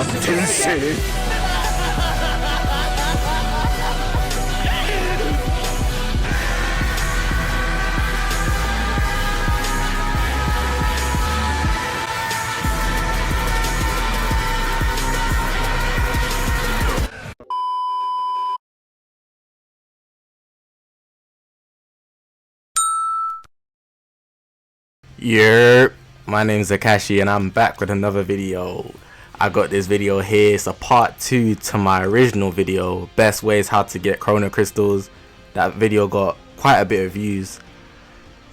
転生 Yerp, my name's Akashi and I'm back with another video. I got this video here, it's a part 2 to my original video, best ways how to get Chrono Crystals. That video got quite a bit of views,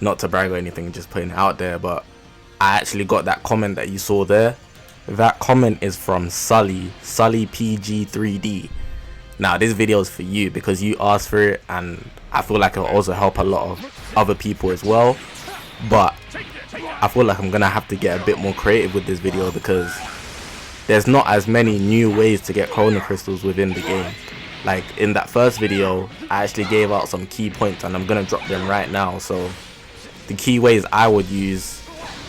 not to brag or anything, just putting it out there, but I actually got that comment that you saw there. That comment is from Sully PG3D. Now this video is for you because you asked for it, and I feel like it'll also help a lot of other people as well. But I feel like I'm gonna have to get a bit more creative with this video because there's not as many new ways to get Chrono Crystals within the game. Like in that first video, I actually gave out some key points and I'm gonna drop them right now. So the key ways I would use,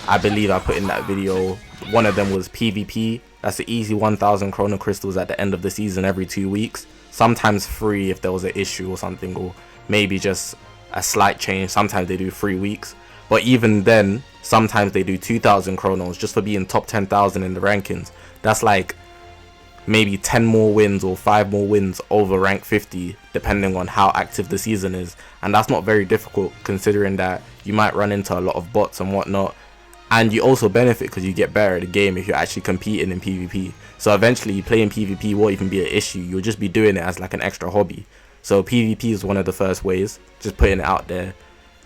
I believe I put in that video, one of them was PvP. That's the easy 1000 Chrono Crystals at the end of the season every 2 weeks. Sometimes free if there was an issue or something, or maybe just a slight change. Sometimes they do 3 weeks. But even then, sometimes they do 2000 chronos just for being top 10,000 in the rankings. That's like maybe 10 more wins or 5 more wins over rank 50, depending on how active the season is. And that's not very difficult considering that you might run into a lot of bots and whatnot. And you also benefit because you get better at the game if you're actually competing in PvP. So eventually playing PvP won't even be an issue. You'll just be doing it as like an extra hobby. So PvP is one of the first ways, just putting it out there.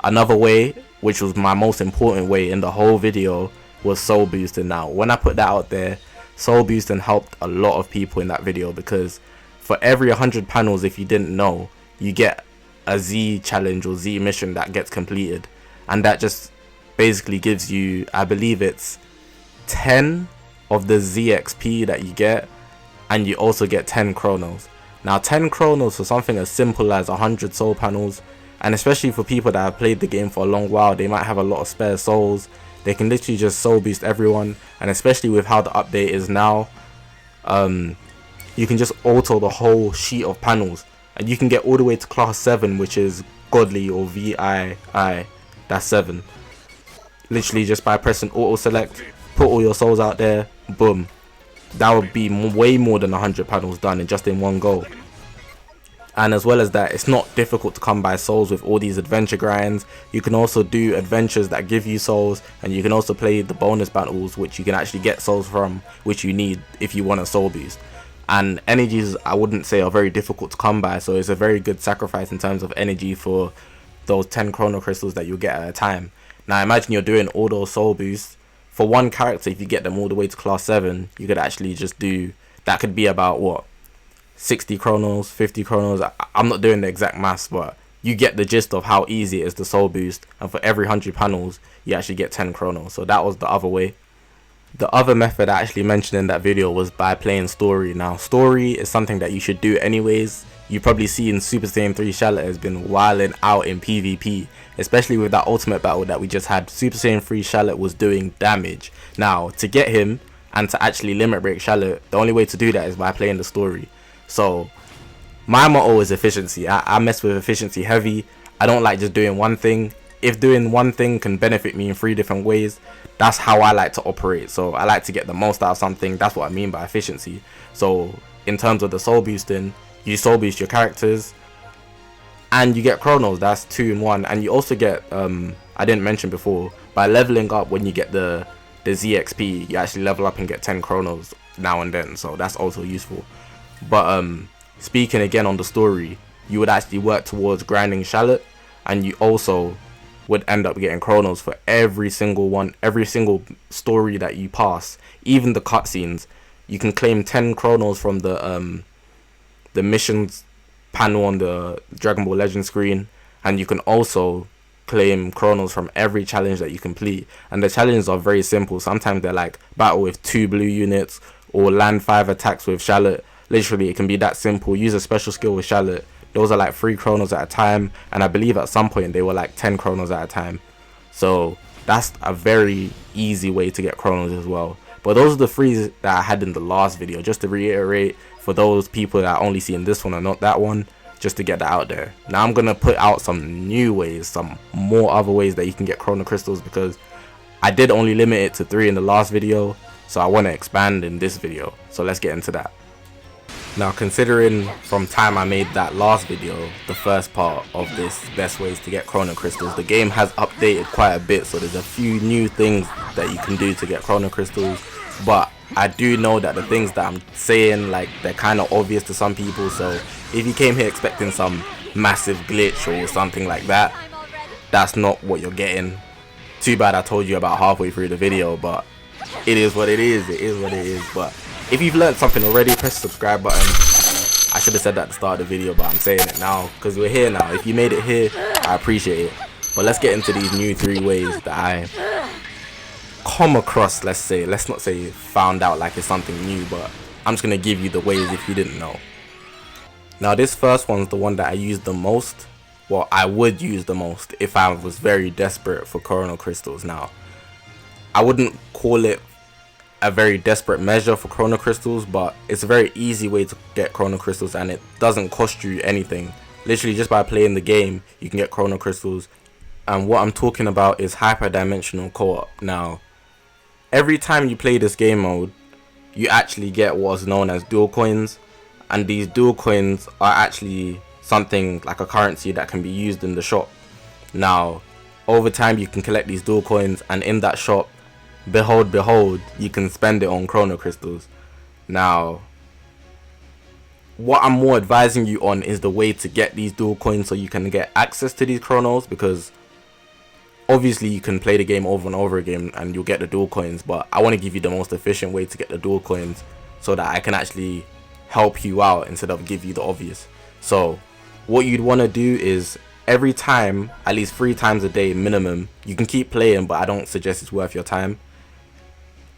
Another way, which was my most important way in the whole video, was soul boosting. Now when I put that out there, soul boosting helped a lot of people in that video because for every 100 panels, if you didn't know, you get a Z challenge or Z mission that gets completed, and that just basically gives you, I believe it's 10 of the ZXP that you get, and you also get 10 chronos. Now 10 chronos for something as simple as 100 soul panels, and especially for people that have played the game for a long while, they might have a lot of spare souls. They can literally just soul boost everyone, and especially with how the update is now, you can just auto the whole sheet of panels, and you can get all the way to class 7, which is godly, or VII, that's 7. Literally just by pressing auto select, put all your souls out there, boom. That would be way more than 100 panels done in one go. And as well as that, it's not difficult to come by souls with all these adventure grinds. You can also do adventures that give you souls, and you can also play the bonus battles, which you can actually get souls from, which you need if you want a soul boost. And energies, I wouldn't say, are very difficult to come by, so it's a very good sacrifice in terms of energy for those 10 Chrono Crystals that you get at a time. Now imagine you're doing all those soul boosts for one character. If you get them all the way to class 7, you could actually just do, that could be about what, 60 chronos, 50 chronos. I'm not doing the exact maths, but you get the gist of how easy it is to soul boost, and for every 100 panels you actually get 10 chronos. So that was the other way. The other method I actually mentioned in that video was by playing story. Now story is something that you should do anyways. You probably seen Super Saiyan 3 Charlotte has been wilding out in PvP, especially with that ultimate battle that we just had. Super Saiyan 3 Charlotte was doing damage. Now to get him and to actually limit break Charlotte, the only way to do that is by playing the story. So my motto is efficiency. I mess with efficiency heavy. I don't like just doing one thing. If doing one thing can benefit me in 3 different ways, that's how I like to operate. So I like to get the most out of something. That's what I mean by efficiency. So in terms of the soul boosting, you soul boost your characters and you get chronos. That's 2 in 1. And you also get, I didn't mention before, by leveling up, when you get the ZXP, you actually level up and get 10 chronos now and then. So that's also useful. But speaking again on the story, you would actually work towards grinding Charlotte, and you also would end up getting chronos for every single story that you pass. Even the cutscenes, you can claim 10 chronos from the missions panel on the Dragonball Legend screen, and you can also claim chronos from every challenge that you complete. And the challenges are very simple. Sometimes they're like battle with 2 blue units or land 5 attacks with Charlotte. Literally, it can be that simple. Use a special skill with Charlotte. Those are like 3 chronos at a time, and I believe at some point they were like 10 chronos at a time. So that's a very easy way to get chronos as well. But those are the 3 that I had in the last video, just to reiterate for those people that are only seeing this one and not that one, just to get that out there. Now I'm gonna put out some new ways, some more other ways that you can get Chrono Crystals, because I did only limit it to 3 in the last video, so I want to expand in this video. So let's get into that. Now, considering from time I made that last video, the first part of this best ways to get Chrono Crystals, the game has updated quite a bit, so there's a few new things that you can do to get Chrono Crystals. But I do know that the things that I'm saying, like, they're kind of obvious to some people, so if you came here expecting some massive glitch or something like that, that's not what you're getting. Too bad I told you about halfway through the video, but it is what it is. It is what it is. But if you've learned something already, press the subscribe button. I should have said that at the start of the video, but I'm saying it now because we're here now. If you made it here, I appreciate it. But let's get into these new 3 ways that I come across, let's say. Let's not say found out like it's something new, but I'm just going to give you the ways if you didn't know. Now, this first one's the one that I use the most. Well, I would use the most if I was very desperate for Chrono Crystals. Now, I wouldn't call it a very desperate measure for Chrono Crystals, but it's a very easy way to get Chrono Crystals, and it doesn't cost you anything. Literally, just by playing the game, you can get Chrono Crystals. And what I'm talking about is hyperdimensional co-op. Now, every time you play this game mode, you actually get what's known as dual coins, and these dual coins are actually something like a currency that can be used in the shop. Now, over time you can collect these dual coins, and in that shop, behold, you can spend it on Chrono Crystals. Now, what I'm more advising you on is the way to get these dual coins so you can get access to these chronos, because obviously you can play the game over and over again and you'll get the dual coins, but I want to give you the most efficient way to get the dual coins so that I can actually help you out instead of give you the obvious. So what you'd want to do is every time, at least 3 times a day minimum, you can keep playing, but I don't suggest it's worth your time.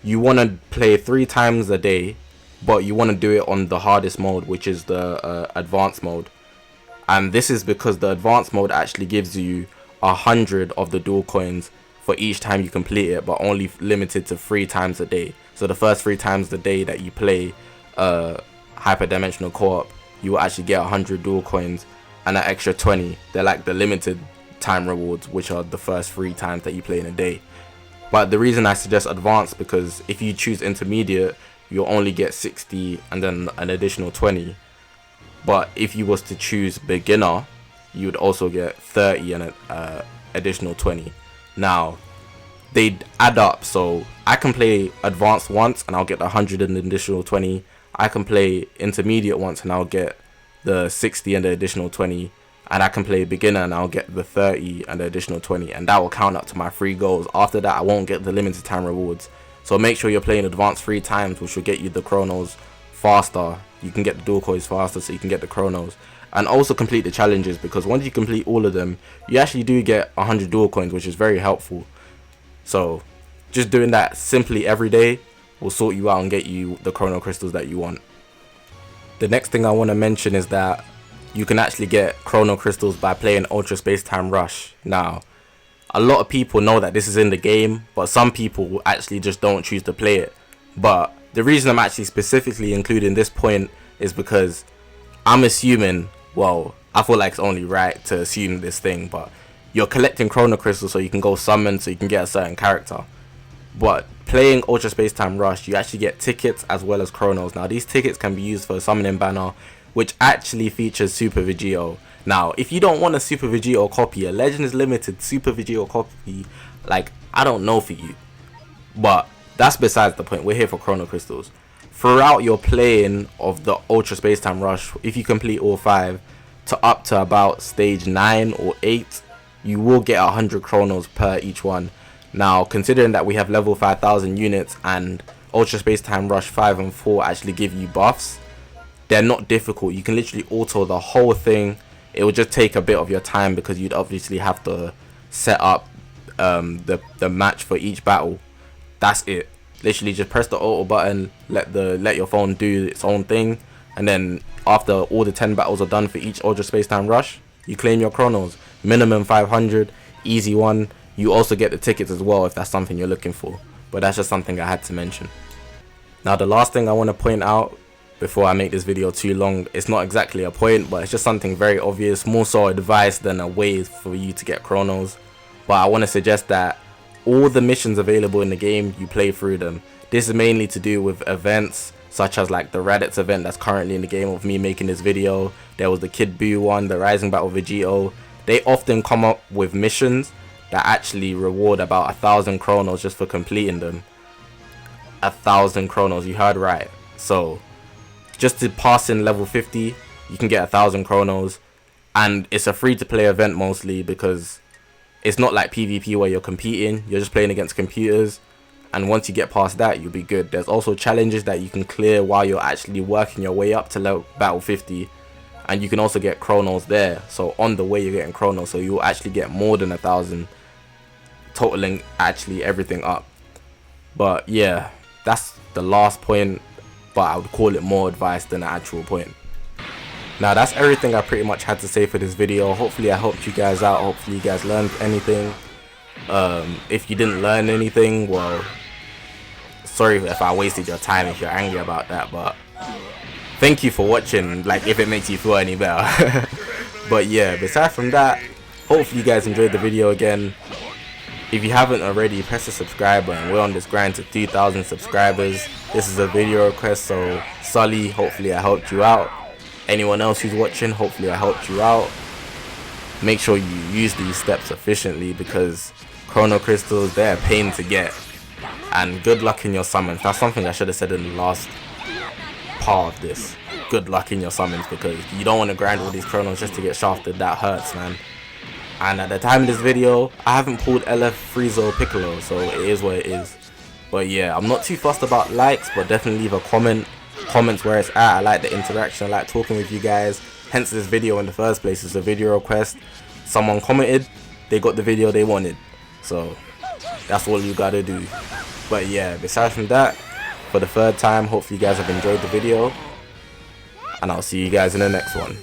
You want to play 3 times a day, but you want to do it on the hardest mode, which is the advanced mode. And this is because the advanced mode actually gives you 100 of the dual coins for each time you complete it, but only limited to 3 times a day. So the first 3 times a day that you play hyperdimensional co-op, you will actually get 100 dual coins and an extra 20. They're like the limited time rewards, which are the first 3 times that you play in a day. But the reason I suggest advanced, because if you choose intermediate, you'll only get 60 and then an additional 20. But if you was to choose beginner, you would also get 30 and an additional 20. Now, they add up, so I can play advanced once and I'll get 100 and an additional 20. I can play intermediate once and I'll get the 60 and the additional 20. And I can play beginner and I'll get the 30 and the additional 20. And that will count up to my 3 goals. After that, I won't get the limited time rewards. So make sure you're playing advanced 3 times, which will get you the chronos faster. You can get the dual coins faster, so you can get the chronos. And also complete the challenges, because once you complete all of them, you actually do get 100 dual coins, which is very helpful. So just doing that simply every day will sort you out and get you the chrono crystals that you want. The next thing I want to mention is that you can actually get chrono crystals by playing Ultra Space Time Rush. Now, a lot of people know that this is in the game, but some people actually just don't choose to play it. But the reason I'm actually specifically including this point is because I'm assuming, well, I feel like it's only right to assume this thing, but you're collecting chrono crystals so you can go summon, so you can get a certain character. But playing Ultra Space Time Rush, you actually get tickets as well as chronos. Now, these tickets can be used for a summoning banner, which actually features Super Vegito. Now, if you don't want a Super Vegito copy, a Legends Limited Super Vegito copy, like, I don't know for you. But that's besides the point. We're here for chrono crystals. Throughout your playing of the Ultra Space Time Rush, if you complete all 5 to up to about stage 9 or 8, you will get 100 chronos per each one. Now, considering that we have level 5000 units and Ultra Space Time Rush 5 and 4 actually give you buffs, they're not difficult. You can literally auto the whole thing. It will just take a bit of your time because you'd obviously have to set up the match for each battle. That's it. Literally just press the auto button, let your phone do its own thing, and then after all the 10 battles are done for each Ultra Space Time Rush, you claim your chronos. Minimum 500, easy one. You also get the tickets as well if that's something you're looking for. But that's just something I had to mention. Now the last thing I want to point out before I make this video too long, it's not exactly a point, but it's just something very obvious, more so advice than a way for you to get chronos. But I want to suggest that all the missions available in the game, you play through them. This is mainly to do with events such as like the Raditz event that's currently in the game of me making this video. There was the Kid Buu one, the Rising Battle Vegito. They often come up with missions that actually reward about 1,000 chronos just for completing them. 1,000 chronos, you heard right. So just to pass in level 50, you can get 1,000 chronos, and it's a free to play event mostly because it's not like PvP where you're competing, you're just playing against computers, and once you get past that, you'll be good. There's also challenges that you can clear while you're actually working your way up to level battle 50, and you can also get chronos there. So on the way you're getting chronos, so you'll actually get more than 1,000, totaling actually everything up. But yeah, that's the last point, but I would call it more advice than an actual point. Now that's everything I pretty much had to say for this video. Hopefully I helped you guys out, hopefully you guys learned anything. If you didn't learn anything, well, sorry if I wasted your time, if you're angry about that, but thank you for watching, like if it makes you feel any better. But yeah, besides from that, hopefully you guys enjoyed the video again. If you haven't already, press the subscribe button. We're on this grind to 2,000 subscribers. This is a video request, so Sully, hopefully I helped you out. Anyone else who's watching, hopefully I helped you out. Make sure you use these steps efficiently because Chrono Crystals, they're a pain to get. And good luck in your summons. That's something I should have said in the last part of this. Good luck in your summons, because you don't want to grind all these chronos just to get shafted. That hurts, man. And at the time of this video, I haven't pulled LF Frieza or Piccolo, so it is what it is. But yeah, I'm not too fussed about likes, but definitely leave a comment. Comments where it's at. I like the interaction, I like talking with you guys. Hence this video in the first place is a video request. Someone commented, they got the video they wanted. So that's all you gotta do. But yeah, besides from that, for the third time, hopefully you guys have enjoyed the video, and I'll see you guys in the next one.